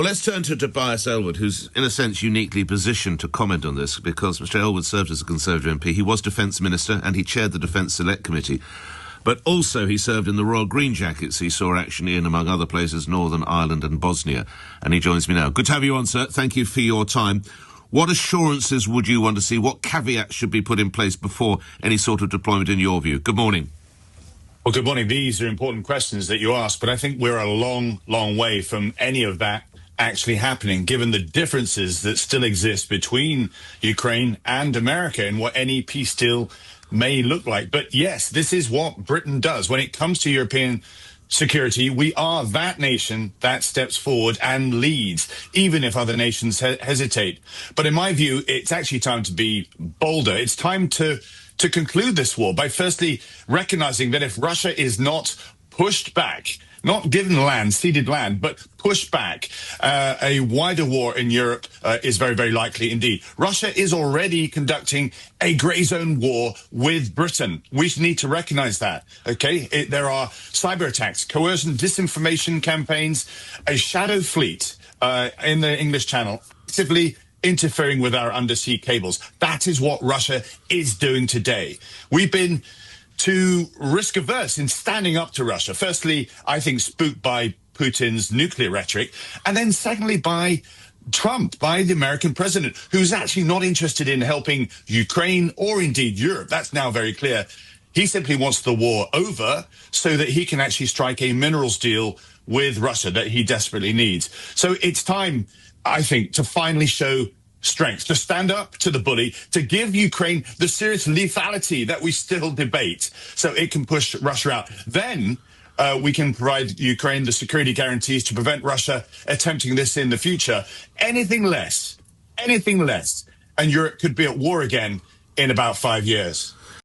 Well, let's turn to Tobias Ellwood, who's, in a sense, uniquely positioned to comment on this, because Mr Ellwood served as a Conservative MP. He was Defence Minister, and he chaired the Defence Select Committee. But also he served in the Royal Green Jackets. He saw action in, among other places, Northern Ireland and Bosnia. And he joins me now. Good to have you on, sir. Thank you for your time. What assurances would you want to see? What caveats should be put in place before any sort of deployment, in your view? Good morning. Well, good morning. These are important questions that you ask, but I think we're a long, long way from any of that actually happening, given the differences that still exist between Ukraine and America in what any peace deal may look like. But yes, this is what Britain does. When it comes to European security, we are that nation that steps forward and leads, even if other nations hesitate. But in my view, it's actually time to be bolder. It's time to conclude this war by firstly recognizing that if Russia is not pushed back, not given land, ceded land, but pushed back, a wider war in Europe is very, very likely indeed. Russia is already conducting a grey zone war with Britain. We need to recognize that, okay? There are cyber attacks, coercion, disinformation campaigns, a shadow fleet in the English Channel, actively interfering with our undersea cables. That is what Russia is doing today. We've been too risk-averse in standing up to Russia. Firstly, I think spooked by Putin's nuclear rhetoric, and then secondly by Trump, by the American president, who's actually not interested in helping Ukraine or indeed Europe. That's now very clear. He simply wants the war over so that he can actually strike a minerals deal with Russia that he desperately needs. So it's time, I think, to finally show strength, to stand up to the bully, to give Ukraine the serious lethality that we still debate so it can push Russia out. Then we can provide Ukraine the security guarantees to prevent Russia attempting this in the future. Anything less, and Europe could be at war again in about 5 years.